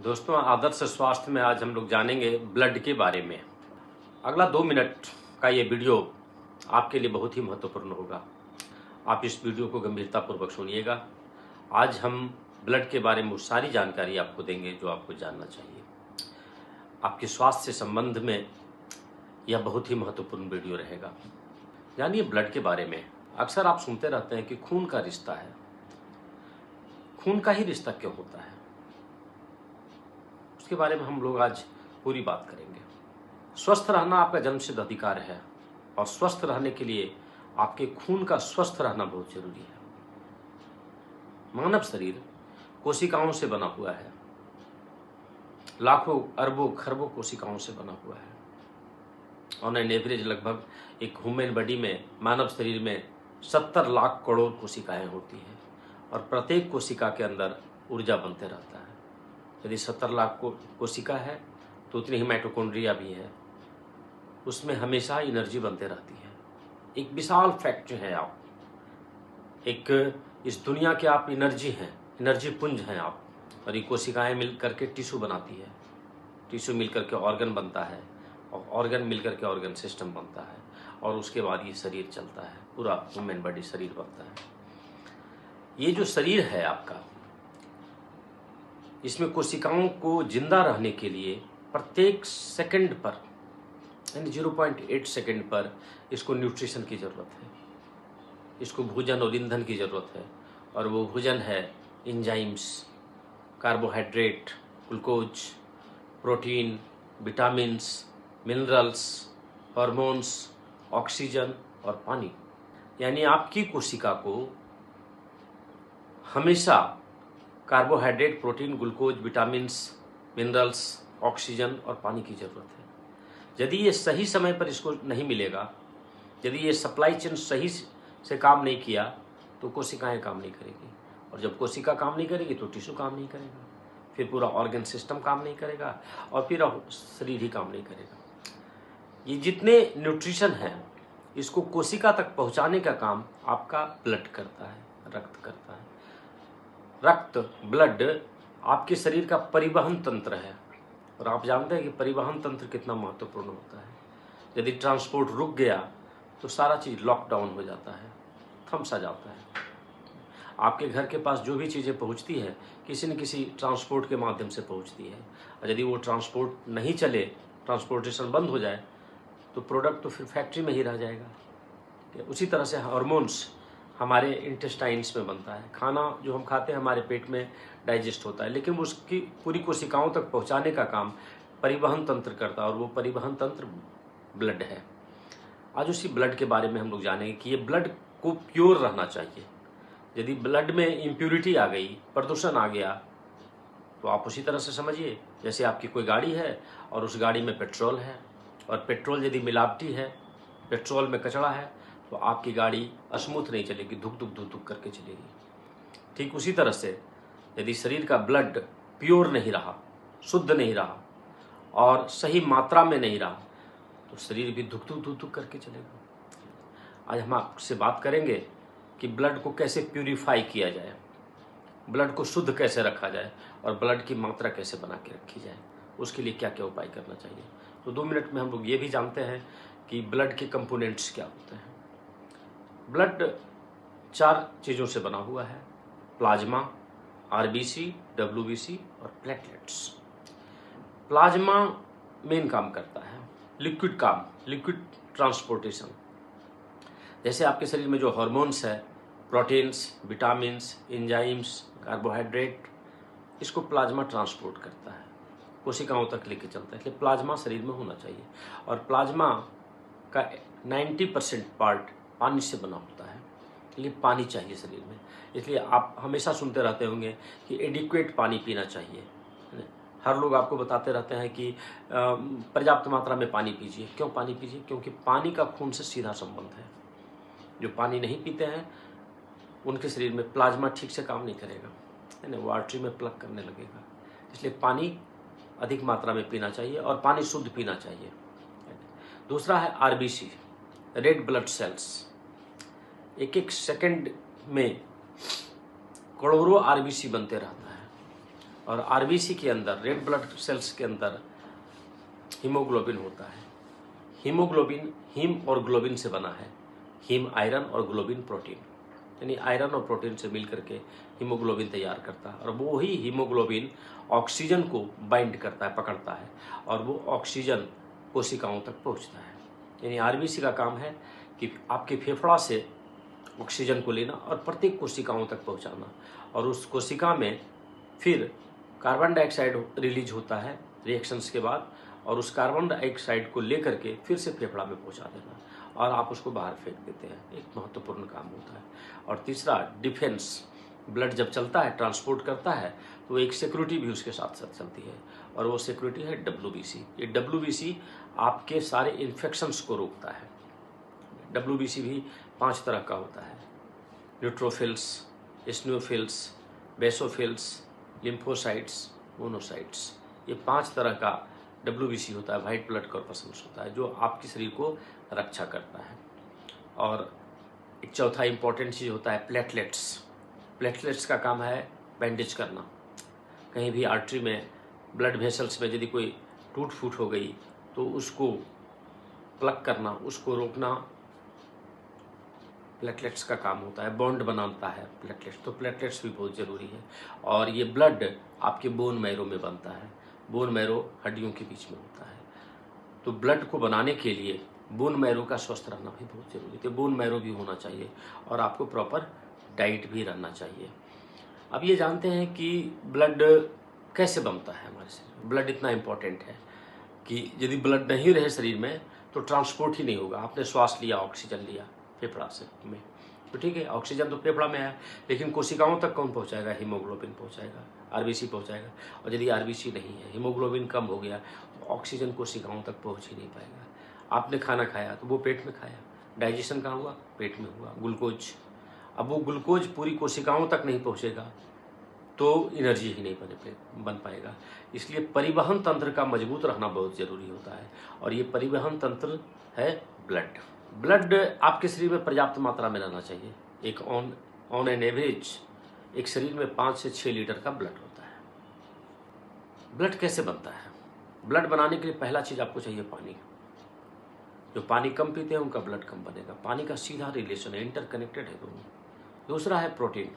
दोस्तों, आदर्श स्वास्थ्य में आज हम लोग जानेंगे ब्लड के बारे में। अगला 2 मिनट का ये वीडियो आपके लिए बहुत ही महत्वपूर्ण होगा। आप इस वीडियो को गंभीरतापूर्वक सुनिएगा। आज हम ब्लड के बारे में वो सारी जानकारी आपको देंगे जो आपको जानना चाहिए। आपके स्वास्थ्य से संबंध में यह बहुत ही महत्वपूर्ण वीडियो रहेगा। जानिए ब्लड के बारे में। अक्सर आप सुनते रहते हैं कि खून का रिश्ता है। खून का ही रिश्ता क्यों होता है, उसके बारे में हम लोग आज पूरी बात करेंगे। स्वस्थ रहना आपका जन्मसिद्ध अधिकार है और स्वस्थ रहने के लिए आपके खून का स्वस्थ रहना बहुत जरूरी है। मानव शरीर कोशिकाओं से बना हुआ है, लाखों अरबों खरबों कोशिकाओं से बना हुआ है। ऑन एन एवरेज लगभग एक ह्यूमन बॉडी में, मानव शरीर में 70 लाख करोड़ कोशिकाएं होती हैं और प्रत्येक कोशिका के अंदर ऊर्जा बनते रहता है। यदि 70 लाख कोशिका है तो उतनी ही माइटोकॉन्ड्रिया भी है, उसमें हमेशा एनर्जी बनते रहती है। एक विशाल फैक्ट है आप, एक इस दुनिया के आप एनर्जी हैं, एनर्जी पुंज हैं आप। और ये कोशिकाएं मिल करके टिश्यू बनाती है, टिश्यू मिल करके ऑर्गन बनता है और ऑर्गन मिल करके ऑर्गन सिस्टम बनता है और उसके बाद ये शरीर चलता है, पूरा ह्यूमन बॉडी शरीर बनता है। ये जो शरीर है आपका, इसमें कोशिकाओं को जिंदा रहने के लिए प्रत्येक सेकंड पर यानी 0.8 सेकंड पर इसको न्यूट्रिशन की ज़रूरत है, इसको भोजन और ईंधन की ज़रूरत है। और वो भोजन है enzymes, carbohydrate, glucose, protein, vitamins, minerals, hormones, oxygen और पानी। यानी आपकी कोशिका को हमेशा carbohydrate, protein, glucose, vitamins, minerals, oxygen और पानी की ज़रूरत है। यदि ये सही समय पर इसको नहीं मिलेगा, यदि ये सप्लाई चेन सही से काम नहीं किया तो कोशिकाएं काम नहीं करेगी, और जब कोशिका काम नहीं करेगी तो टिश्यू काम नहीं करेगा, फिर पूरा ऑर्गन सिस्टम काम नहीं करेगा और फिर शरीर ही काम नहीं करेगा। ये जितने न्यूट्रिशन हैं इसको कोशिका तक पहुंचाने का काम आपका ब्लड करता है, रक्त करता है। रक्त, ब्लड आपके शरीर का परिवहन तंत्र है और आप जानते हैं कि परिवहन तंत्र कितना महत्वपूर्ण होता है। यदि ट्रांसपोर्ट रुक गया तो सारा चीज़ लॉकडाउन हो जाता है, थम सा जाता है। आपके घर के पास जो भी चीज़ें पहुंचती है किसी न किसी ट्रांसपोर्ट के माध्यम से पहुंचती है, और यदि वो ट्रांसपोर्ट नहीं चले, ट्रांसपोर्टेशन बंद हो जाए तो प्रोडक्ट तो फिर फैक्ट्री में ही रह जाएगा। उसी तरह से हार्मोन्स हमारे इंटेस्टाइन्स में बनता है। खाना जो हम खाते हैं हमारे पेट में डाइजेस्ट होता है, लेकिन उसकी पूरी कोशिकाओं तक पहुंचाने का काम परिवहन तंत्र करता है और वो परिवहन तंत्र ब्लड है। आज उसी ब्लड के बारे में हम लोग जानेंगे कि ये ब्लड को प्योर रहना चाहिए। यदि ब्लड में इम्प्यूरिटी आ गई, प्रदूषण आ गया, तो आप उसी तरह से समझिए जैसे आपकी कोई गाड़ी है और उस गाड़ी में पेट्रोल है, और पेट्रोल यदि मिलावटी है, पेट्रोल में कचरा है, तो आपकी गाड़ी स्मूथ नहीं चलेगी, धुक धुक धुक धुक करके चलेगी। ठीक उसी तरह से यदि शरीर का ब्लड प्योर नहीं रहा, शुद्ध नहीं रहा और सही मात्रा में नहीं रहा तो शरीर भी धुक धुक धुक धुक करके चलेगा। आज हम आपसे बात करेंगे कि ब्लड को कैसे प्यूरिफाई किया जाए, ब्लड को शुद्ध कैसे रखा जाए और ब्लड की मात्रा कैसे बना के रखी जाए, उसके लिए क्या क्या उपाय करना चाहिए। तो 2 मिनट में हम लोग ये भी जानते हैं कि ब्लड के कंपोनेंट्स क्या होते हैं। ब्लड 4 चीज़ों से बना हुआ है: प्लाज्मा, आरबीसी, डब्ल्यूबीसी और प्लेटलेट्स। प्लाज्मा मेन काम करता है लिक्विड काम, लिक्विड ट्रांसपोर्टेशन। जैसे आपके शरीर में जो हार्मोन्स है, प्रोटीन्स, विटामिन्स, एंजाइम्स, कार्बोहाइड्रेट, इसको प्लाज्मा ट्रांसपोर्ट करता है, कोशिकाओं तक लेके चलता है। इसलिए प्लाज्मा शरीर में होना चाहिए। और प्लाज्मा का 90% पार्ट पानी से बना होता है, इसलिए पानी चाहिए शरीर में। इसलिए आप हमेशा सुनते रहते होंगे कि एडिक्वेट पानी पीना चाहिए। हर लोग आपको बताते रहते हैं कि पर्याप्त मात्रा में पानी पीजिए। क्यों पानी पीजिए? क्योंकि पानी का खून से सीधा संबंध है। जो पानी नहीं पीते हैं उनके शरीर में प्लाज्मा ठीक से काम नहीं करेगा, है ना, वो आर्टरी में प्लग करने लगेगा। इसलिए पानी अधिक मात्रा में पीना चाहिए और पानी शुद्ध पीना चाहिए। दूसरा है आरबीसी, रेड ब्लड सेल्स। एक एक सेकंड में करोड़ों आरबीसी बनते रहता है। और आरबीसी के अंदर, रेड ब्लड सेल्स के अंदर हीमोग्लोबिन होता है। हीमोग्लोबिन हीम और ग्लोबिन से बना है। हीम आयरन और ग्लोबिन प्रोटीन, यानी आयरन और प्रोटीन से मिल करके हीमोग्लोबिन तैयार करता है। और वो ही हीमोग्लोबिन ऑक्सीजन को बाइंड करता है, पकड़ता है, और वो ऑक्सीजन कोशिकाओं तक पहुंचता है। यानी आरबीसी का काम है कि आपके फेफड़ा से ऑक्सीजन को लेना और प्रत्येक कोशिकाओं तक पहुंचाना, और उस कोशिका में फिर कार्बन डाइऑक्साइड रिलीज होता है रिएक्शंस के बाद, और उस कार्बन डाइऑक्साइड को लेकर के फिर से फेफड़ा में पहुंचा देना, और आप उसको बाहर फेंक देते हैं। एक महत्वपूर्ण काम होता है। और तीसरा, डिफेंस। ब्लड जब चलता है, ट्रांसपोर्ट करता है, तो एक सिक्योरिटी भी उसके साथ साथ चलती है, और वो सिक्योरिटी है WBC। ये WBC आपके सारे इन्फेक्शंस को रोकता है। WBC भी 5 तरह का होता है: neutrophils, eosinophils, basophils, lymphocytes, monocytes. ये 5 तरह का WBC होता है, वाइट ब्लड कॉर्पस्कल्स होता है, जो आपके शरीर को रक्षा करता है। और एक चौथा इंपॉर्टेंट चीज़ होता है प्लेटलेट्स। प्लेटलेट्स का काम है बैंडेज करना। कहीं भी आर्टरी में, ब्लड वेसल्स में यदि कोई टूट फूट हो गई तो उसको प्लग करना, उसको रोकना प्लेटलेट्स का काम होता है। बॉन्ड बनाता है प्लेटलेट्स, तो प्लेटलेट्स भी बहुत ज़रूरी है। और ये ब्लड आपके बोन मैरो में बनता है। बोन मैरो हड्डियों के बीच में होता है। तो ब्लड को बनाने के लिए बोन मैरो का स्वस्थ रहना भी बहुत ज़रूरी है। तो बोन मैरो भी होना चाहिए, और आपको प्रॉपर डाइट भी रहना चाहिए। अब ये जानते हैं कि ब्लड कैसे बनता है हमारे शरीर में। ब्लड इतना इम्पोर्टेंट है कि यदि ब्लड नहीं रहे शरीर में तो ट्रांसपोर्ट ही नहीं होगा। आपने श्वास लिया, ऑक्सीजन लिया फेफड़ा से में, तो ठीक है, ऑक्सीजन तो फेफड़ा में है, लेकिन कोशिकाओं तक कौन पहुंचाएगा? हीमोग्लोबिन पहुंचाएगा, आरबीसी पहुंचाएगा। और यदि आरबीसी नहीं है, हीमोग्लोबिन कम हो गया, तो ऑक्सीजन कोशिकाओं तक पहुंच ही नहीं पाएगा। आपने खाना खाया तो वो पेट में खाया, डाइजेशन कहाँ हुआ? पेट में हुआ। ग्लूकोज, अब वो ग्लूकोज पूरी कोशिकाओं तक नहीं पहुंचेगा तो एनर्जी ही नहीं बन पाएगा। इसलिए परिवहन तंत्र का मजबूत रहना बहुत ज़रूरी होता है, और ये परिवहन तंत्र है ब्लड। ब्लड आपके शरीर में पर्याप्त मात्रा में रहना चाहिए। एक ऑन एन एवरेज एक शरीर में 5 से 6 लीटर का ब्लड होता है। ब्लड कैसे बनता है? ब्लड बनाने के लिए पहला चीज़ आपको चाहिए पानी। जो पानी कम पीते हैं उनका ब्लड कम बनेगा। पानी का सीधा रिलेशन है, इंटरकनेक्टेड है दोनों। दूसरा है प्रोटीन।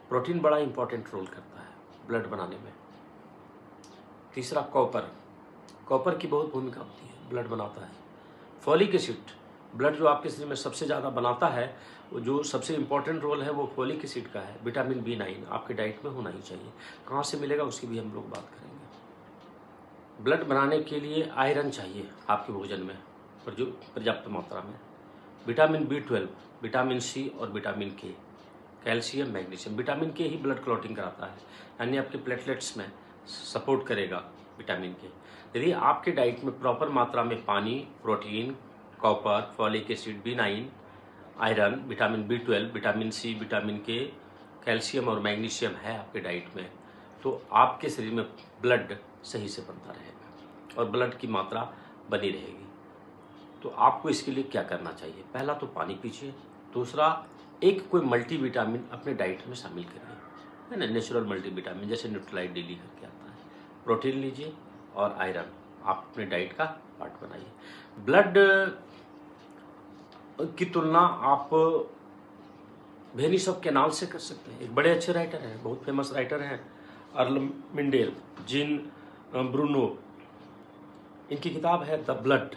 प्रोटीन बड़ा इंपॉर्टेंट रोल करता है ब्लड बनाने में। तीसरा कॉपर। कॉपर की बहुत भूमिका होती है, ब्लड बनाता है। फॉलिक एसिड, ब्लड जो आपके शरीर में सबसे ज़्यादा बनाता है, जो सबसे इम्पॉर्टेंट रोल है वो फॉलिक एसिड का है। विटामिन B9 आपके डाइट में होना ही चाहिए। कहाँ से मिलेगा उसकी भी हम लोग बात करेंगे। ब्लड बनाने के लिए आयरन चाहिए आपके भोजन में, और जो पर्याप्त मात्रा में। विटामिन B12, विटामिन C और vitamin K, calcium, magnesium. Vitamin K ही ब्लड क्लॉटिंग कराता है, यानी आपके प्लेटलेट्स में सपोर्ट करेगा विटामिन K। यदि आपके डाइट में प्रॉपर मात्रा में पानी, protein, copper, folic acid, B9, iron, vitamin B12, vitamin C, vitamin K, calcium और मैग्नीशियम है आपके डाइट में, तो आपके शरीर में ब्लड सही से बनता रहेगा और ब्लड की मात्रा बनी रहेगी। तो आपको इसके लिए क्या करना चाहिए? पहला तो पानी पीजिए। दूसरा, एक कोई मल्टीविटामिन अपने डाइट में शामिल करिए, है ना, नेचुरल मल्टीविटामिन, जैसे न्यूट्रालाइट डेली करके आता है। प्रोटीन लीजिए और आयरन आप अपने डाइट का पार्ट बनाइए। ब्लड की तुलना आप वेनिस ऑफ कैनाल से कर सकते हैं। एक बड़े अच्छे राइटर हैं, बहुत फेमस राइटर हैं, अर्ल मिंडेल, जीन ब्रूनो। इनकी किताब है द ब्लड।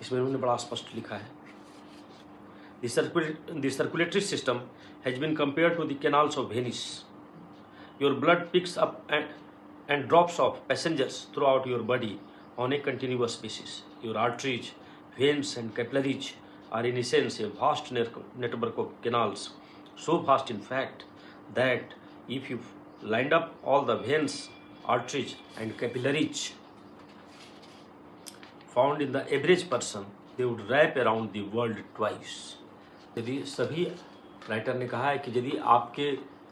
इसमें उन्होंने बड़ा स्पष्ट लिखा है, The circulatory system has been compared to the canals of Venice. Your blood picks up and drops off passengers throughout your body on a continuous basis. Your arteries, veins and capillaries are in essence a vast network of canals. So vast in fact that if you lined up all the veins, arteries and capillaries found in the average person, they would wrap around the world twice. यदि सभी, writer ने कहा है कि यदि आपके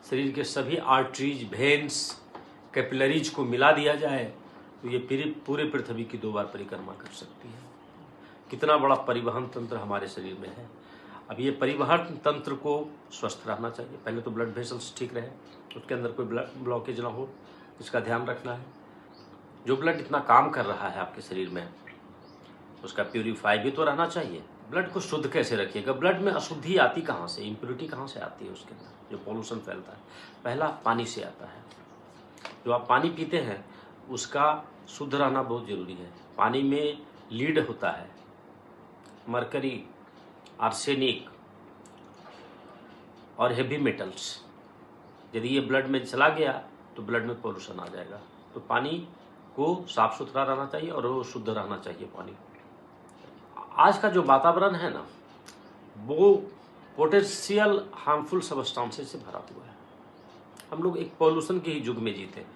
शरीर के सभी आर्टरीज, वेन्स, कैपिलरीज को मिला दिया जाए तो ये पूरे पृथ्वी की 2 बार परिक्रमा कर सकती है। कितना बड़ा परिवहन तंत्र हमारे शरीर में है। अब ये परिवहन तंत्र को स्वस्थ रहना चाहिए। पहले तो ब्लड वेसल्स ठीक रहे, उसके अंदर कोई ब्लड ब्लॉकेज ना हो, इसका ध्यान रखना है। जो ब्लड इतना काम कर रहा है आपके शरीर में, उसका प्यूरिफाई भी तो रहना चाहिए। ब्लड को शुद्ध कैसे रखिएगा? ब्लड में अशुद्धि आती कहाँ से, इम्प्योरिटी कहाँ से आती है उसके अंदर, जो पॉल्यूशन फैलता है? पहला पानी से आता है। जो आप पानी पीते हैं उसका शुद्ध रहना बहुत जरूरी है। पानी में लीड होता है, मरकरी, आर्सेनिक और हेवी मेटल्स। यदि ये ब्लड में चला गया तो ब्लड में पॉल्यूशन आ जाएगा। तो पानी को साफ सुथरा रहना चाहिए और वो शुद्ध रहना चाहिए पानी। आज का जो वातावरण है ना, वो पोटेंशियल हार्मफुल सब्सटेंसेस से भरा हुआ है। हम लोग एक पॉल्यूशन के ही युग में जीते हैं,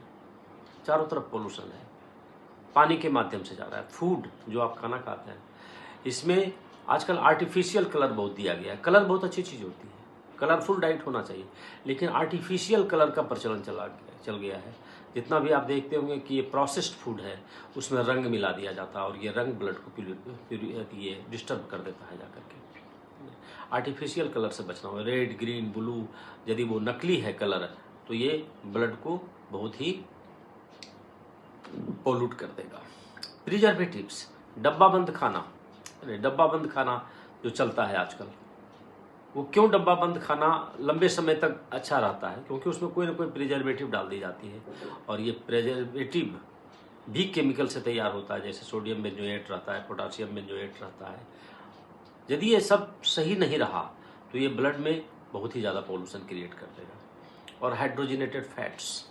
चारों तरफ पॉल्यूशन है, पानी के माध्यम से जा रहा है। फूड जो आप खाना खाते हैं, इसमें आजकल आर्टिफिशियल कलर बहुत दिया गया है। कलर बहुत अच्छी चीज़ होती है, कलरफुल डाइट होना चाहिए, लेकिन आर्टिफिशियल कलर का प्रचलन चल गया है। जितना भी आप देखते होंगे कि ये प्रोसेस्ड फूड है, उसमें रंग मिला दिया जाता है और ये रंग ब्लड को ये डिस्टर्ब कर देता है जाकर के। आर्टिफिशियल कलर से बचना हो, रेड, ग्रीन, ब्लू, यदि वो नकली है कलर तो ये ब्लड को बहुत ही पोल्यूट कर देगा। प्रिजर्वेटिव्स, डब्बा बंद खाना, डब्बा बंद खाना जो चलता है आजकल, वो क्यों डब्बा बंद खाना लंबे समय तक अच्छा रहता है? क्योंकि उसमें कोई ना कोई प्रिजर्वेटिव डाल दी जाती है और ये प्रिजर्वेटिव भी केमिकल से तैयार होता है, जैसे सोडियम बेंजोएट रहता है, पोटासियम बेंजोएट रहता है। यदि ये सब सही नहीं रहा तो ये ब्लड में बहुत ही ज़्यादा पॉल्यूशन क्रिएट कर देगा। और हाइड्रोजनेटेड फैट्स,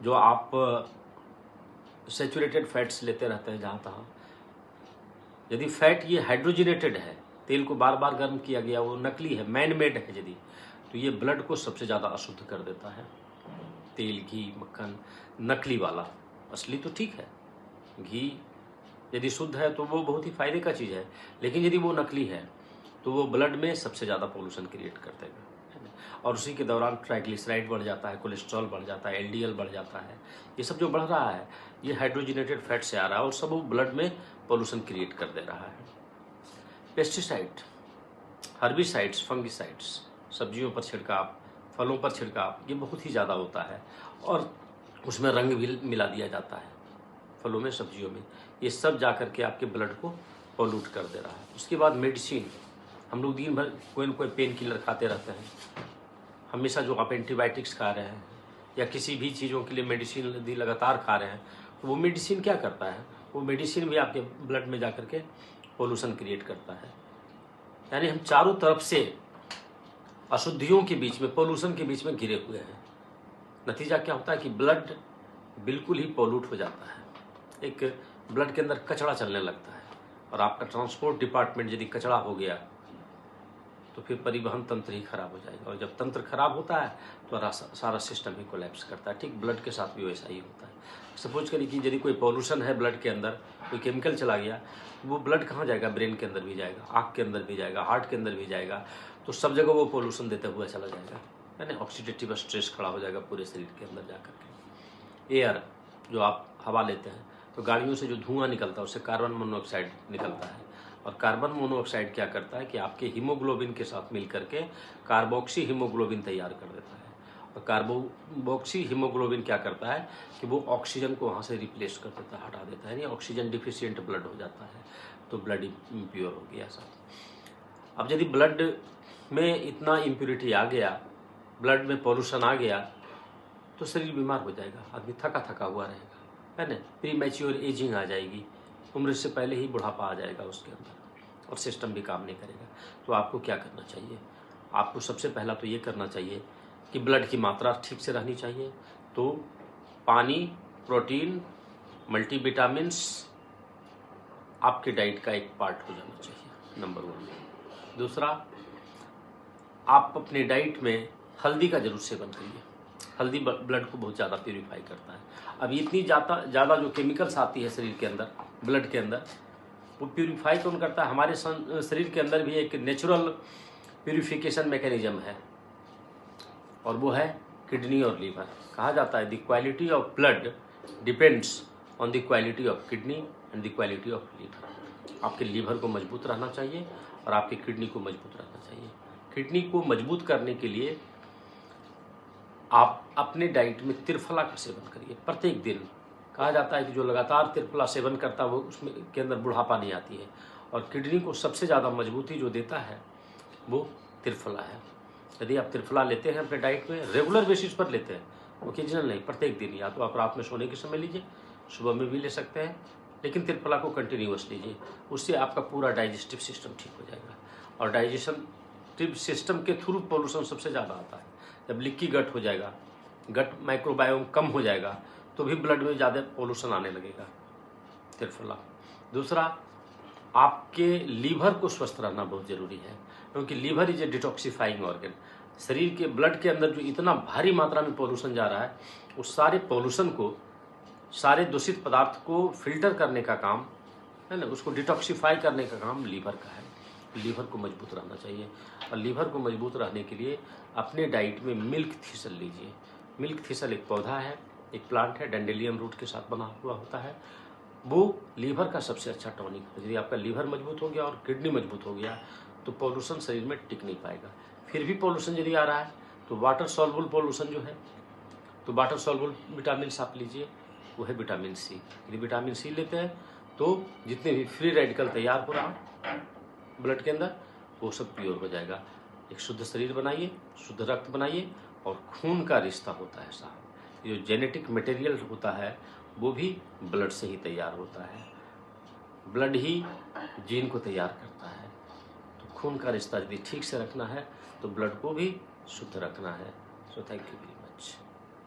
जो आप सैचुरेटेड फैट्स लेते रहते हैं जहाँ तहाँ, यदि फैट ये हाइड्रोजनेटेड है, तेल को बार बार गर्म किया गया, वो नकली है, मैन मेड है यदि, तो ये ब्लड को सबसे ज़्यादा अशुद्ध कर देता है। तेल, घी, मक्खन नकली वाला, असली तो ठीक है, घी यदि शुद्ध है तो वो बहुत ही फायदे का चीज़ है, लेकिन यदि वो नकली है तो वो ब्लड में सबसे ज़्यादा पॉल्यूशन क्रिएट कर देगा। और उसी के दौरान ट्राइग्लिसराइड बढ़ जाता है, कोलेस्ट्रॉल बढ़ जाता है, एलडीएल बढ़ जाता है। ये सब जो बढ़ रहा है ये हाइड्रोजनेटेड फैट से आ रहा है और सब वो ब्लड में पॉल्यूशन क्रिएट कर दे रहा है। पेस्टिसाइड, हर्बिसाइड्स, फंगिसाइड्स, सब्जियों पर छिड़काव, फलों पर छिड़काव, ये बहुत ही ज़्यादा होता है और उसमें रंग भी मिला दिया जाता है फलों में, सब्जियों में। ये सब जा कर के आपके ब्लड को पॉल्यूट कर दे रहा है। उसके बाद मेडिसिन, हम लोग दिन भर कोई न कोई पेन किलर खाते रहते हैं। हमेशा जो आप एंटीबायोटिक्स खा रहे हैं या किसी भी चीज़ों के लिए मेडिसिन यदि लगातार खा रहे हैं तो वो मेडिसिन क्या करता है? वो मेडिसिन भी आपके ब्लड में जा कर के पॉल्यूशन क्रिएट करता है। यानी हम चारों तरफ से अशुद्धियों के बीच में, पॉल्यूशन के बीच में घिरे हुए हैं। नतीजा क्या होता है कि ब्लड बिल्कुल ही पॉल्यूट हो जाता है, एक ब्लड के अंदर कचरा चलने लगता है। और आपका ट्रांसपोर्ट डिपार्टमेंट यदि कचरा हो गया तो फिर परिवहन तंत्र ही खराब हो जाएगा, और जब तंत्र खराब होता है तो सारा सिस्टम ही कोलैप्स करता है। ठीक ब्लड के साथ भी वैसा ही होता है। सपोज करिए कि यदि कोई पॉल्यूशन है ब्लड के अंदर, कोई केमिकल चला गया, वो ब्लड कहाँ जाएगा? ब्रेन के अंदर भी जाएगा, आँख के अंदर भी जाएगा, हार्ट के अंदर भी जाएगा, तो सब जगह वो पॉल्यूशन देते हुए चला जाएगा। यानी ऑक्सीडेटिव स्ट्रेस खड़ा हो जाएगा पूरे शरीर के अंदर जा करके। एयर, जो आप हवा लेते हैं, तो गाड़ियों से जो धुआं निकलता है उससे कार्बन मोनोऑक्साइड निकलता है, और कार्बन मोनोऑक्साइड क्या करता है कि आपके हीमोग्लोबिन के साथ मिल करके कार्बोक्सी हीमोग्लोबिन तैयार कर देता है। और कार्बोक्सी हीमोग्लोबिन क्या करता है कि वो ऑक्सीजन को वहाँ से रिप्लेस कर देता है, हटा देता है, यानी ऑक्सीजन डिफिशियंट ब्लड हो जाता है, तो ब्लड इम्प्योर हो गया सब। अब यदि ब्लड में इतना इम्प्योरिटी आ गया, ब्लड में पॉल्यूशन आ गया, तो शरीर बीमार हो जाएगा, आदमी थका थका हुआ रहेगा, है ना, प्री मैच्योर एजिंग आ जाएगी, उम्र से पहले ही बुढ़ापा आ जाएगा उसके अंदर, और सिस्टम भी काम नहीं करेगा। तो आपको क्या करना चाहिए? आपको सबसे पहला तो ये करना चाहिए कि ब्लड की मात्रा ठीक से रहनी चाहिए। तो पानी, प्रोटीन, मल्टीविटामिन्स आपके डाइट का एक पार्ट हो जाना चाहिए, नंबर 1। दूसरा, आप अपने डाइट में हल्दी का जरूर सेवन करिए। हल्दी ब्लड को बहुत ज़्यादा प्यूरीफाई करता है। अब इतनी ज़्यादा जो केमिकल्स आती है शरीर के अंदर, ब्लड के अंदर, वो प्यूरीफाई कौन करता है? हमारे शरीर के अंदर भी एक नेचुरल प्यूरिफिकेशन मैकेनिज्म है, और वो है किडनी और लीवर। कहा जाता है the quality of blood depends on the quality of kidney and the quality of liver. आपके लीवर को मजबूत रहना चाहिए और आपकी किडनी को मजबूत रहना चाहिए। किडनी को मजबूत करने के लिए आप अपने डाइट में त्रिफला का सेवन करिए प्रत्येक दिन। कहा जाता है कि जो लगातार त्रिफला सेवन करता है वो उसमें के अंदर बुढ़ापा नहीं आती है, और किडनी को सबसे ज़्यादा मजबूती जो देता है वो त्रिफला है। यदि आप त्रिफला लेते हैं अपने डाइट में, रेगुलर बेसिस पर लेते हैं, ओकेजनल नहीं, प्रत्येक दिन, या तो आप रात में सोने के समय लीजिए, सुबह में भी ले सकते हैं, लेकिन त्रिफला को कंटिन्यूअस लीजिए। उससे आपका पूरा डाइजेस्टिव सिस्टम ठीक हो जाएगा। और डाइजेस्टिव सिस्टम के थ्रू पॉल्यूशन सबसे ज़्यादा आता है। जब लीकी गट हो जाएगा, गट माइक्रोबायोम कम हो जाएगा, तो भी ब्लड में ज़्यादा पॉल्यूशन आने लगेगा त्रिफला। दूसरा, आपके लीवर को स्वस्थ रहना बहुत ज़रूरी है, क्योंकि liver is a detoxifying organ. शरीर के ब्लड के अंदर जो इतना भारी मात्रा में पॉल्यूशन जा रहा है, उस सारे पॉल्यूशन को, सारे दूषित पदार्थ को फिल्टर करने का काम है ना, उसको डिटॉक्सिफाई करने का काम लीवर का है। लीवर को मजबूत रहना चाहिए, और लीवर को मजबूत रहने के लिए अपने डाइट में मिल्क थिसल लीजिए। मिल्क थिसल एक पौधा है, एक प्लांट है, डैंडेलियन रूट के साथ बना हुआ होता है। वो लीवर का सबसे अच्छा टॉनिक है। यदि आपका लीवर मजबूत हो गया और किडनी मजबूत हो गया तो पॉल्यूशन शरीर में टिक नहीं पाएगा। फिर भी पॉल्यूशन यदि आ रहा है तो वाटर सॉल्युबल पॉल्यूशन जो है, तो वाटर सॉल्युबल विटामिन आप लीजिए, वो है विटामिन सी। यदि विटामिन सी लेते हैं तो जितने भी फ्री रेडिकल तैयार हो रहा ब्लड के अंदर, वो सब प्योर हो जाएगा। एक शुद्ध शरीर बनाइए, शुद्ध रक्त बनाइए, और खून का रिश्ता होता है साहब, जो जेनेटिक मटेरियल होता है वो भी ब्लड से ही तैयार होता है। ब्लड ही जीन को तैयार करता है। तो खून का रिश्ता यदि ठीक से रखना है तो ब्लड को भी शुद्ध रखना है। So thank you.